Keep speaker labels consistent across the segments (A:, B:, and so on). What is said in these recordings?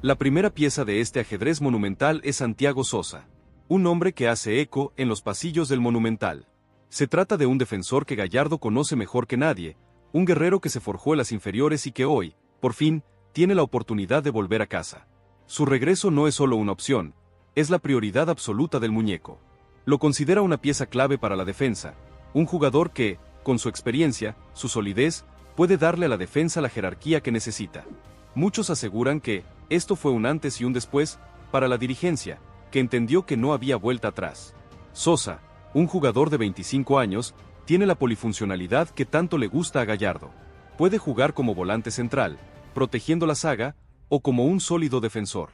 A: La primera pieza de este ajedrez monumental es Santiago Sosa, un hombre que hace eco en los pasillos del Monumental. Se trata de un defensor que Gallardo conoce mejor que nadie, un guerrero que se forjó en las inferiores y que hoy, por fin, tiene la oportunidad de volver a casa. Su regreso no es solo una opción, es la prioridad absoluta del muñeco. Lo considera una pieza clave para la defensa, un jugador que, con su experiencia, su solidez, puede darle a la defensa la jerarquía que necesita. Muchos aseguran que esto fue un antes y un después para la dirigencia, que entendió que no había vuelta atrás. Sosa, un jugador de 25 años, tiene la polifuncionalidad que tanto le gusta a Gallardo. Puede jugar como volante central, protegiendo la zaga, o como un sólido defensor.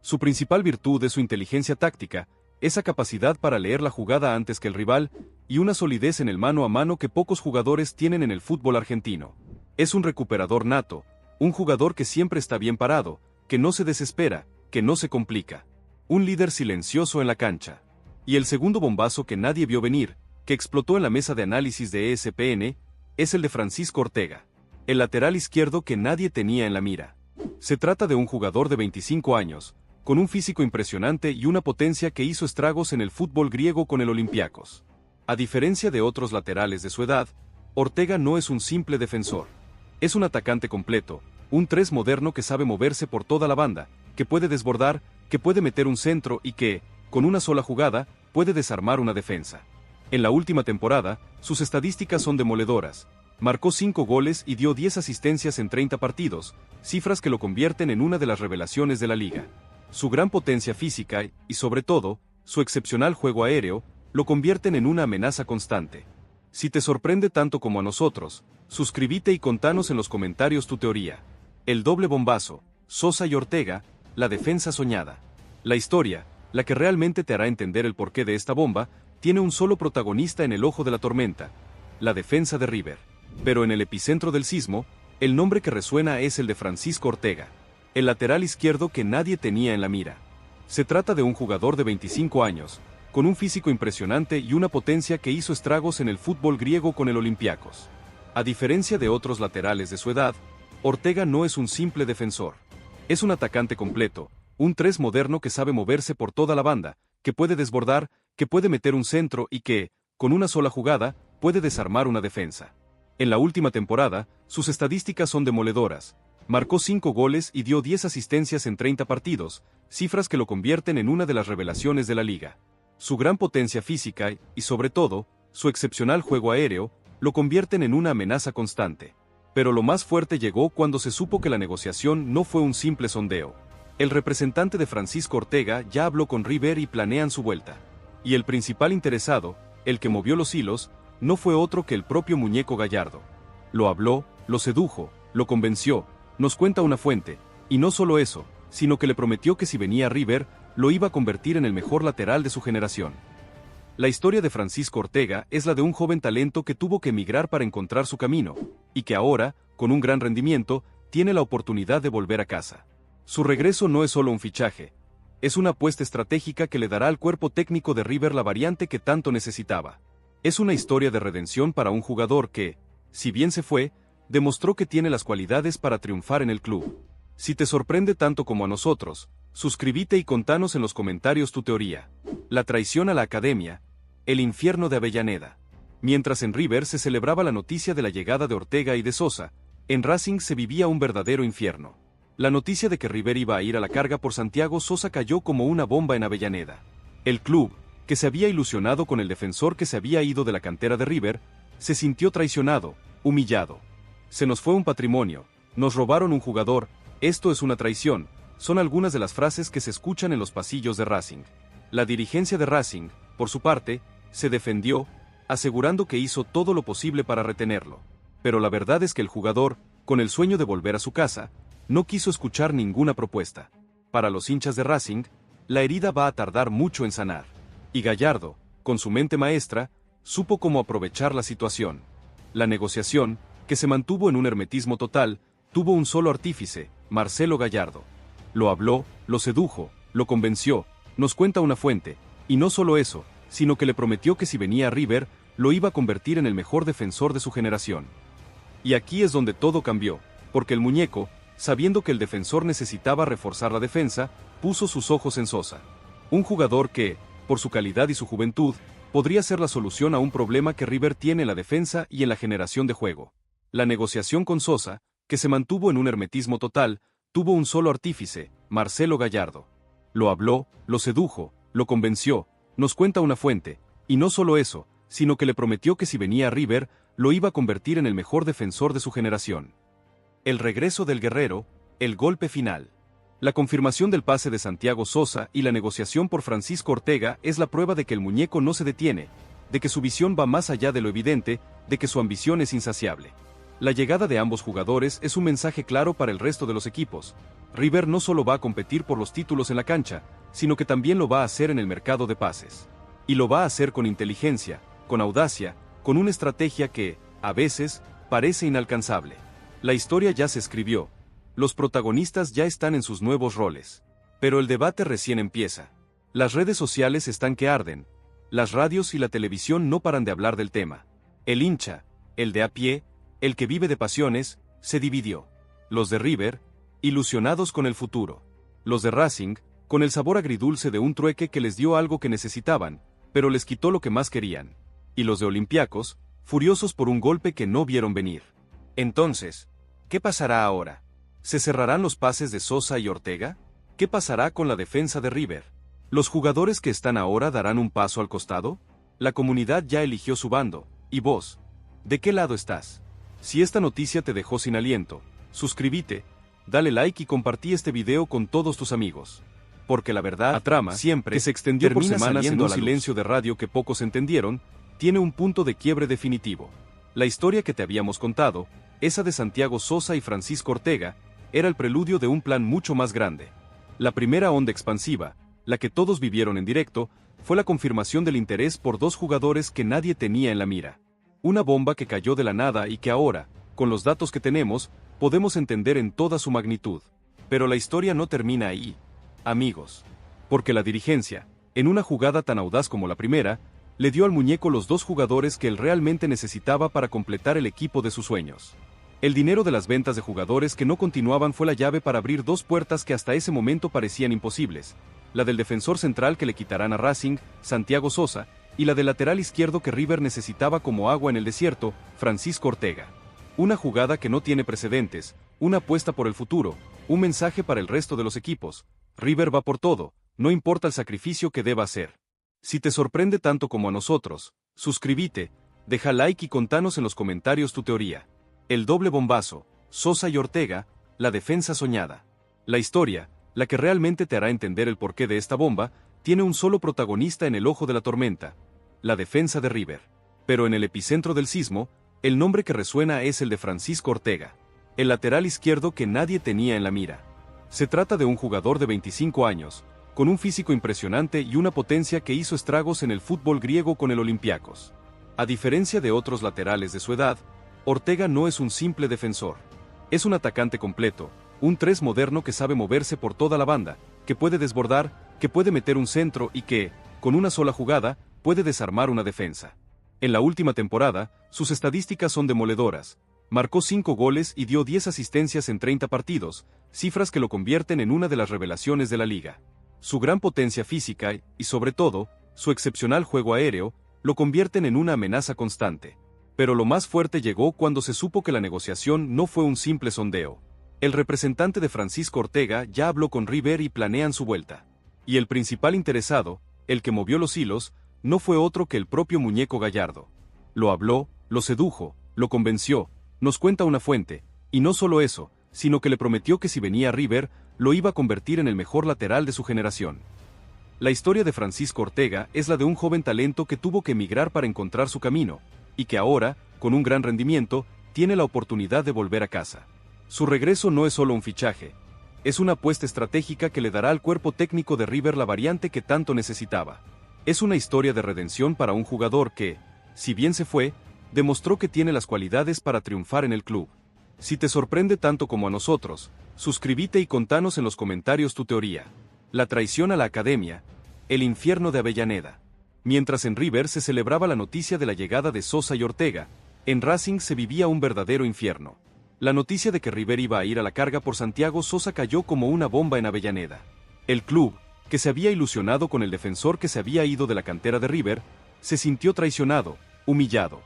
A: Su principal virtud es su inteligencia táctica, esa capacidad para leer la jugada antes que el rival, y una solidez en el mano a mano que pocos jugadores tienen en el fútbol argentino. Es un recuperador nato, un jugador que siempre está bien parado, que no se desespera, que no se complica. Un líder silencioso en la cancha. Y el segundo bombazo que nadie vio venir, que explotó en la mesa de análisis de ESPN, es el de Francisco Ortega, el lateral izquierdo que nadie tenía en la mira. Se trata de un jugador de 25 años, con un físico impresionante y una potencia que hizo estragos en el fútbol griego con el Olympiacos. A diferencia de otros laterales de su edad, Ortega no es un simple defensor. Es un atacante completo, un 3 moderno que sabe moverse por toda la banda, que puede desbordar, que puede meter un centro y que, con una sola jugada, puede desarmar una defensa. En la última temporada, sus estadísticas son demoledoras. Marcó 5 goles y dio 10 asistencias en 30 partidos, cifras que lo convierten en una de las revelaciones de la liga. Su gran potencia física y, sobre todo, su excepcional juego aéreo, lo convierten en una amenaza constante. Si te sorprende tanto como a nosotros, suscríbete y contanos en los comentarios tu teoría. El doble bombazo, Sosa y Ortega, la defensa soñada. La historia, la que realmente te hará entender el porqué de esta bomba, tiene un solo protagonista en el ojo de la tormenta, la defensa de River. Pero en el epicentro del sismo, el nombre que resuena es el de Francisco Ortega, el lateral izquierdo que nadie tenía en la mira. Se trata de un jugador de 25 años, con un físico impresionante y una potencia que hizo estragos en el fútbol griego con el Olympiacos. A diferencia de otros laterales de su edad, Ortega no es un simple defensor. Es un atacante completo, un 3 moderno que sabe moverse por toda la banda, que puede desbordar, que puede meter un centro y que, con una sola jugada, puede desarmar una defensa. En la última temporada, sus estadísticas son demoledoras. Marcó 5 goles y dio 10 asistencias en 30 partidos, cifras que lo convierten en una de las revelaciones de la liga. Su gran potencia física y, sobre todo, su excepcional juego aéreo, lo convierten en una amenaza constante. Pero lo más fuerte llegó cuando se supo que la negociación no fue un simple sondeo. El representante de Francisco Ortega ya habló con River y planean su vuelta. Y el principal interesado, el que movió los hilos, no fue otro que el propio muñeco Gallardo. Lo habló, lo sedujo, lo convenció, nos cuenta una fuente, y no solo eso, sino que le prometió que si venía a River, lo iba a convertir en el mejor lateral de su generación. La historia de Francisco Ortega es la de un joven talento que tuvo que emigrar para encontrar su camino, y que ahora, con un gran rendimiento, tiene la oportunidad de volver a casa. Su regreso no es solo un fichaje, es una apuesta estratégica que le dará al cuerpo técnico de River la variante que tanto necesitaba. Es una historia de redención para un jugador que, si bien se fue, demostró que tiene las cualidades para triunfar en el club. Si te sorprende tanto como a nosotros, suscríbete y contanos en los comentarios tu teoría. La traición a la academia, el infierno de Avellaneda. Mientras en River se celebraba la noticia de la llegada de Ortega y de Sosa, en Racing se vivía un verdadero infierno. La noticia de que River iba a ir a la carga por Santiago Sosa cayó como una bomba en Avellaneda. El club, que se había ilusionado con el defensor que se había ido de la cantera de River, se sintió traicionado, humillado. Se nos fue un patrimonio, nos robaron un jugador, esto es una traición, son algunas de las frases que se escuchan en los pasillos de Racing. La dirigencia de Racing, por su parte, se defendió, asegurando que hizo todo lo posible para retenerlo. Pero la verdad es que el jugador, con el sueño de volver a su casa, no quiso escuchar ninguna propuesta. Para los hinchas de Racing, la herida va a tardar mucho en sanar. Y Gallardo, con su mente maestra, supo cómo aprovechar la situación. La negociación, que se mantuvo en un hermetismo total, tuvo un solo artífice, Marcelo Gallardo. Lo habló, lo sedujo, lo convenció, nos cuenta una fuente, y no solo eso, sino que le prometió que si venía a River, lo iba a convertir en el mejor defensor de su generación. Y aquí es donde todo cambió, porque el muñeco, sabiendo que el defensor necesitaba reforzar la defensa, puso sus ojos en Sosa. Un jugador que, por su calidad y su juventud, podría ser la solución a un problema que River tiene en la defensa y en la generación de juego. La negociación con Sosa, que se mantuvo en un hermetismo total, tuvo un solo artífice, Marcelo Gallardo. Lo habló, lo sedujo, lo convenció, nos cuenta una fuente, y no solo eso, sino que le prometió que si venía a River, lo iba a convertir en el mejor defensor de su generación. El regreso del guerrero, el golpe final. La confirmación del pase de Santiago Sosa y la negociación por Francisco Ortega es la prueba de que el muñeco no se detiene, de que su visión va más allá de lo evidente, de que su ambición es insaciable. La llegada de ambos jugadores es un mensaje claro para el resto de los equipos. River no solo va a competir por los títulos en la cancha, sino que también lo va a hacer en el mercado de pases. Y lo va a hacer con inteligencia, con audacia, con una estrategia que, a veces, parece inalcanzable. La historia ya se escribió. Los protagonistas ya están en sus nuevos roles. Pero el debate recién empieza. Las redes sociales están que arden. Las radios y la televisión no paran de hablar del tema. El hincha, el de a pie, el que vive de pasiones, se dividió. Los de River, ilusionados con el futuro. Los de Racing, con el sabor agridulce de un trueque que les dio algo que necesitaban, pero les quitó lo que más querían. Y los de Olympiacos, furiosos por un golpe que no vieron venir. Entonces, ¿qué pasará ahora? ¿Se cerrarán los pases de Sosa y Ortega? ¿Qué pasará con la defensa de River? ¿Los jugadores que están ahora darán un paso al costado? La comunidad ya eligió su bando, ¿y vos? ¿De qué lado estás? Si esta noticia te dejó sin aliento, suscríbete, dale like y compartí este video con todos tus amigos. Porque la verdad, la trama, siempre, que se extendió por semanas en un silencio de radio que pocos entendieron, tiene un punto de quiebre definitivo. La historia que te habíamos contado, esa de Santiago Sosa y Francisco Ortega, era el preludio de un plan mucho más grande. La primera onda expansiva, la que todos vivieron en directo, fue la confirmación del interés por dos jugadores que nadie tenía en la mira. Una bomba que cayó de la nada y que ahora, con los datos que tenemos, podemos entender en toda su magnitud. Pero la historia no termina ahí, amigos. Porque la dirigencia, en una jugada tan audaz como la primera, le dio al muñeco los dos jugadores que él realmente necesitaba para completar el equipo de sus sueños. El dinero de las ventas de jugadores que no continuaban fue la llave para abrir dos puertas que hasta ese momento parecían imposibles, la del defensor central que le quitarán a Racing, Santiago Sosa, y la del lateral izquierdo que River necesitaba como agua en el desierto, Francisco Ortega. Una jugada que no tiene precedentes, una apuesta por el futuro, un mensaje para el resto de los equipos. River va por todo, no importa el sacrificio que deba hacer. Si te sorprende tanto como a nosotros, suscríbete, deja like y contanos en los comentarios tu teoría. El doble bombazo, Sosa y Ortega, la defensa soñada. La historia, la que realmente te hará entender el porqué de esta bomba, tiene un solo protagonista en el ojo de la tormenta, la defensa de River. Pero en el epicentro del sismo, el nombre que resuena es el de Francisco Ortega, el lateral izquierdo que nadie tenía en la mira. Se trata de un jugador de 25 años, con un físico impresionante y una potencia que hizo estragos en el fútbol griego con el Olympiacos. A diferencia de otros laterales de su edad, Ortega no es un simple defensor. Es un atacante completo, un 3 moderno que sabe moverse por toda la banda, que puede desbordar, que puede meter un centro y que, con una sola jugada, puede desarmar una defensa. En la última temporada, sus estadísticas son demoledoras. Marcó 5 goles y dio 10 asistencias en 30 partidos, cifras que lo convierten en una de las revelaciones de la liga. Su gran potencia física y, sobre todo, su excepcional juego aéreo, lo convierten en una amenaza constante. Pero lo más fuerte llegó cuando se supo que la negociación no fue un simple sondeo. El representante de Francisco Ortega ya habló con River y planean su vuelta. Y el principal interesado, el que movió los hilos, no fue otro que el propio muñeco Gallardo. Lo habló, lo sedujo, lo convenció, nos cuenta una fuente, y no solo eso, sino que le prometió que si venía a River, lo iba a convertir en el mejor lateral de su generación. La historia de Francisco Ortega es la de un joven talento que tuvo que emigrar para encontrar su camino, y que ahora, con un gran rendimiento, tiene la oportunidad de volver a casa. Su regreso no es solo un fichaje, es una apuesta estratégica que le dará al cuerpo técnico de River la variante que tanto necesitaba. Es una historia de redención para un jugador que, si bien se fue, demostró que tiene las cualidades para triunfar en el club. Si te sorprende tanto como a nosotros, suscríbete y contanos en los comentarios tu teoría. La traición a la academia, el infierno de Avellaneda. Mientras en River se celebraba la noticia de la llegada de Sosa y Ortega, en Racing se vivía un verdadero infierno. La noticia de que River iba a ir a la carga por Santiago Sosa cayó como una bomba en Avellaneda. El club, que se había ilusionado con el defensor que se había ido de la cantera de River, se sintió traicionado, humillado.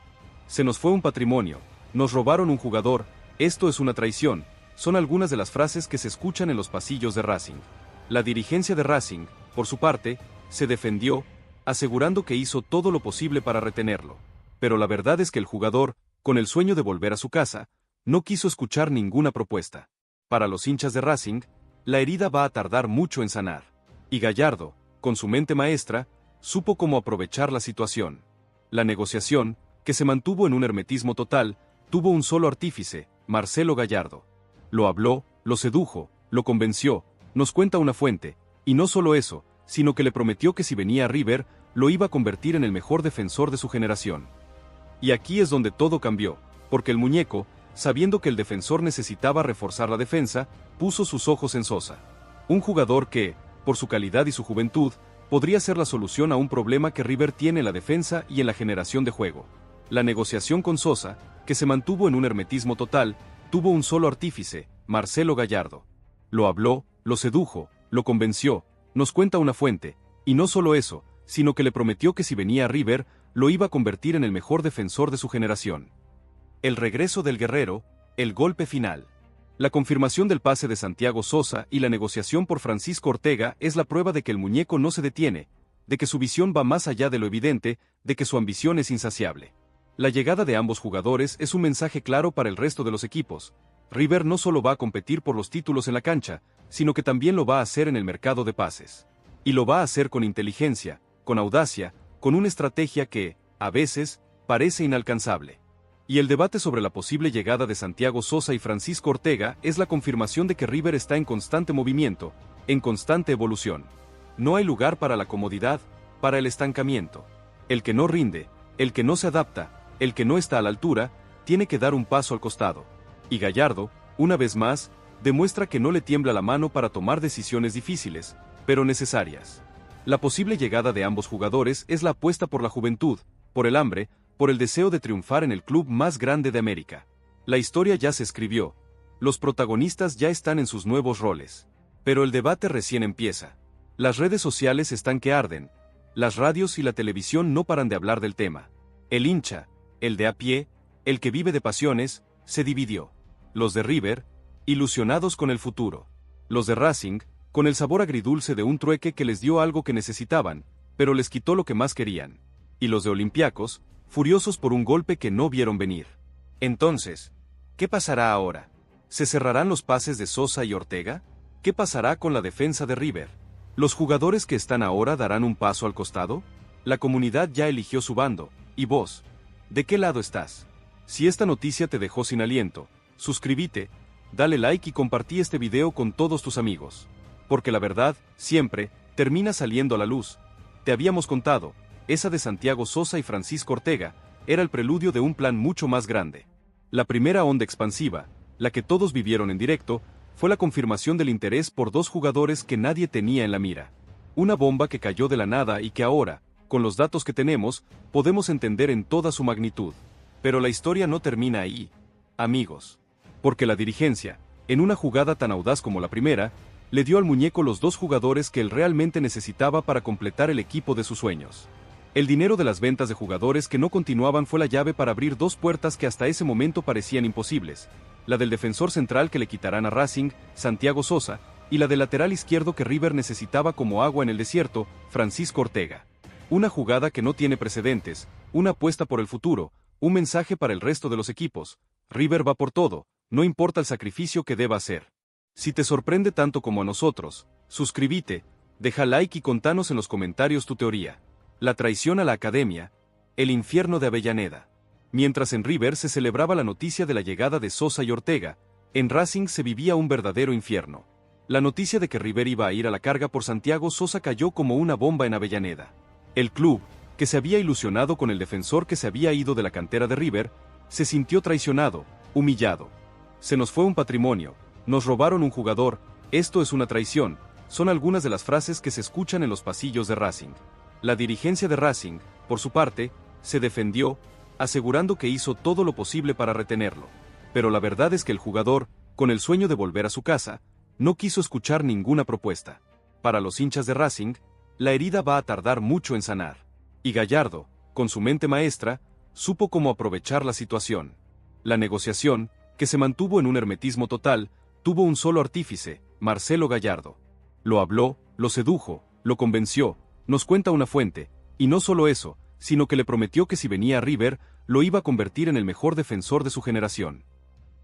A: Se nos fue un patrimonio, nos robaron un jugador, esto es una traición, son algunas de las frases que se escuchan en los pasillos de Racing. La dirigencia de Racing, por su parte, se defendió, asegurando que hizo todo lo posible para retenerlo. Pero la verdad es que el jugador, con el sueño de volver a su casa, no quiso escuchar ninguna propuesta. Para los hinchas de Racing, la herida va a tardar mucho en sanar. Y Gallardo, con su mente maestra, supo cómo aprovechar la situación. La negociación, que se mantuvo en un hermetismo total, tuvo un solo artífice, Marcelo Gallardo. Lo habló, lo sedujo, lo convenció, nos cuenta una fuente, y no solo eso, sino que le prometió que si venía a River, lo iba a convertir en el mejor defensor de su generación. Y aquí es donde todo cambió, porque el muñeco, sabiendo que el defensor necesitaba reforzar la defensa, puso sus ojos en Sosa. Un jugador que, por su calidad y su juventud, podría ser la solución a un problema que River tiene en la defensa y en la generación de juego. La negociación con Sosa, que se mantuvo en un hermetismo total, tuvo un solo artífice, Marcelo Gallardo. Lo habló, lo sedujo, lo convenció, nos cuenta una fuente, y no solo eso, sino que le prometió que si venía a River, lo iba a convertir en el mejor defensor de su generación. El regreso del guerrero, el golpe final. La confirmación del pase de Santiago Sosa y la negociación por Francisco Ortega es la prueba de que el muñeco no se detiene, de que su visión va más allá de lo evidente, de que su ambición es insaciable. La llegada de ambos jugadores es un mensaje claro para el resto de los equipos. River no solo va a competir por los títulos en la cancha, sino que también lo va a hacer en el mercado de pases. Y lo va a hacer con inteligencia, con audacia, con una estrategia que, a veces, parece inalcanzable. Y el debate sobre la posible llegada de Santiago Sosa y Francisco Ortega es la confirmación de que River está en constante movimiento, en constante evolución. No hay lugar para la comodidad, para el estancamiento. El que no rinde, el que no se adapta, el que no está a la altura, tiene que dar un paso al costado. Y Gallardo, una vez más, demuestra que no le tiembla la mano para tomar decisiones difíciles, pero necesarias. La posible llegada de ambos jugadores es la apuesta por la juventud, por el hambre, por el deseo de triunfar en el club más grande de América. La historia ya se escribió. Los protagonistas ya están en sus nuevos roles. Pero el debate recién empieza. Las redes sociales están que arden. Las radios y la televisión no paran de hablar del tema. El hincha, el de a pie, el que vive de pasiones, se dividió. Los de River, ilusionados con el futuro. Los de Racing, con el sabor agridulce de un trueque que les dio algo que necesitaban, pero les quitó lo que más querían. Y los de Olympiacos, furiosos por un golpe que no vieron venir. Entonces, ¿qué pasará ahora? ¿Se cerrarán los pases de Sosa y Ortega? ¿Qué pasará con la defensa de River? ¿Los jugadores que están ahora darán un paso al costado? La comunidad ya eligió su bando, y vos, ¿de qué lado estás? Si esta noticia te dejó sin aliento, suscríbete, dale like y compartí este video con todos tus amigos. Porque la verdad, siempre, termina saliendo a la luz. Te habíamos contado, esa de Santiago Sosa y Francisco Ortega, era el preludio de un plan mucho más grande. La primera onda expansiva, la que todos vivieron en directo, fue la confirmación del interés por dos jugadores que nadie tenía en la mira. Una bomba que cayó de la nada y que ahora, con los datos que tenemos, podemos entender en toda su magnitud. Pero la historia no termina ahí, amigos. Porque la dirigencia, en una jugada tan audaz como la primera, le dio al muñeco los dos jugadores que él realmente necesitaba para completar el equipo de sus sueños. El dinero de las ventas de jugadores que no continuaban fue la llave para abrir dos puertas que hasta ese momento parecían imposibles, la del defensor central que le quitarán a Racing, Santiago Sosa, y la del lateral izquierdo que River necesitaba como agua en el desierto, Francisco Ortega. Una jugada que no tiene precedentes, una apuesta por el futuro, un mensaje para el resto de los equipos. River va por todo, no importa el sacrificio que deba hacer. Si te sorprende tanto como a nosotros, suscríbete, deja like y contanos en los comentarios tu teoría. La traición a la academia, el infierno de Avellaneda. Mientras en River se celebraba la noticia de la llegada de Sosa y Ortega, en Racing se vivía un verdadero infierno. La noticia de que River iba a ir a la carga por Santiago Sosa cayó como una bomba en Avellaneda. El club, que se había ilusionado con el defensor que se había ido de la cantera de River, se sintió traicionado, humillado. Se nos fue un patrimonio, nos robaron un jugador, esto es una traición, son algunas de las frases que se escuchan en los pasillos de Racing. La dirigencia de Racing, por su parte, se defendió, asegurando que hizo todo lo posible para retenerlo. Pero la verdad es que el jugador, con el sueño de volver a su casa, no quiso escuchar ninguna propuesta. Para los hinchas de Racing, la herida va a tardar mucho en sanar. Y Gallardo, con su mente maestra, supo cómo aprovechar la situación. La negociación, que se mantuvo en un hermetismo total, tuvo un solo artífice, Marcelo Gallardo. Lo habló, lo sedujo, lo convenció, nos cuenta una fuente, y no solo eso, sino que le prometió que si venía a River, lo iba a convertir en el mejor defensor de su generación.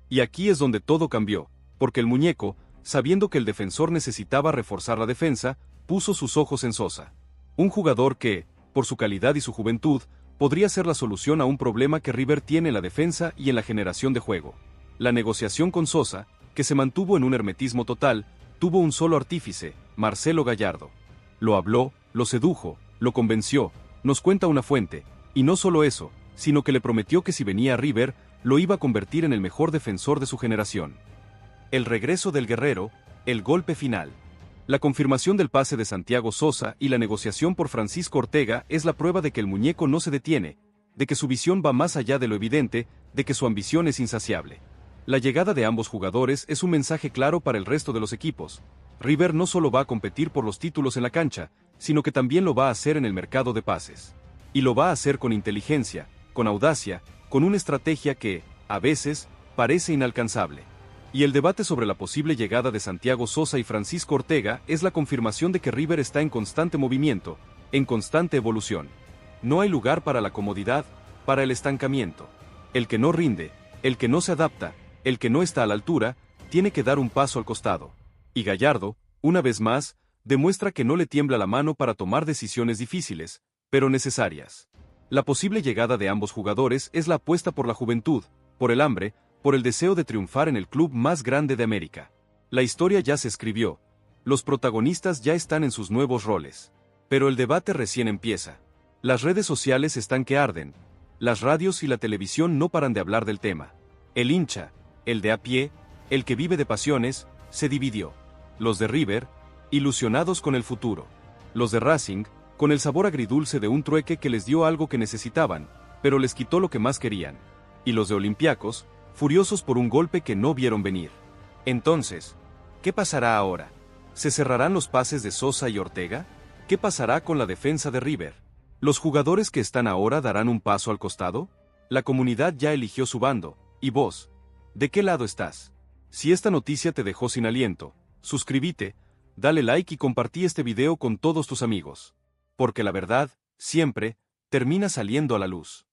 A: Y aquí es donde todo cambió, porque el muñeco, sabiendo que el defensor necesitaba reforzar la defensa, puso sus ojos en Sosa. Un jugador que, por su calidad y su juventud, podría ser la solución a un problema que River tiene en la defensa y en la generación de juego. La negociación con Sosa, que se mantuvo en un hermetismo total, tuvo un solo artífice, Marcelo Gallardo. Lo habló, lo sedujo, lo convenció, nos cuenta una fuente, y no solo eso, sino que le prometió que si venía a River, lo iba a convertir en el mejor defensor de su generación. El regreso del guerrero, el golpe final. La confirmación del pase de Santiago Sosa y la negociación por Francisco Ortega es la prueba de que el muñeco no se detiene, de que su visión va más allá de lo evidente, de que su ambición es insaciable. La llegada de ambos jugadores es un mensaje claro para el resto de los equipos. River no solo va a competir por los títulos en la cancha, sino que también lo va a hacer en el mercado de pases. Y lo va a hacer con inteligencia, con audacia, con una estrategia que, a veces, parece inalcanzable. Y el debate sobre la posible llegada de Santiago Sosa y Francisco Ortega es la confirmación de que River está en constante movimiento, en constante evolución. No hay lugar para la comodidad, para el estancamiento. El que no rinde, el que no se adapta, el que no está a la altura, tiene que dar un paso al costado. Y Gallardo, una vez más, demuestra que no le tiembla la mano para tomar decisiones difíciles, pero necesarias. La posible llegada de ambos jugadores es la apuesta por la juventud, por el hambre, por el deseo de triunfar en el club más grande de América. La historia ya se escribió, los protagonistas ya están en sus nuevos roles. Pero el debate recién empieza. Las redes sociales están que arden, las radios y la televisión no paran de hablar del tema. El hincha, el de a pie, el que vive de pasiones, se dividió. Los de River, ilusionados con el futuro. Los de Racing, con el sabor agridulce de un trueque que les dio algo que necesitaban, pero les quitó lo que más querían. Y los de Olympiacos, furiosos por un golpe que no vieron venir. Entonces, ¿qué pasará ahora? ¿Se cerrarán los pases de Sosa y Ortega? ¿Qué pasará con la defensa de River? ¿Los jugadores que están ahora darán un paso al costado? La comunidad ya eligió su bando, y vos, ¿de qué lado estás? Si esta noticia te dejó sin aliento, suscríbete, dale like y compartí este video con todos tus amigos. Porque la verdad, siempre, termina saliendo a la luz.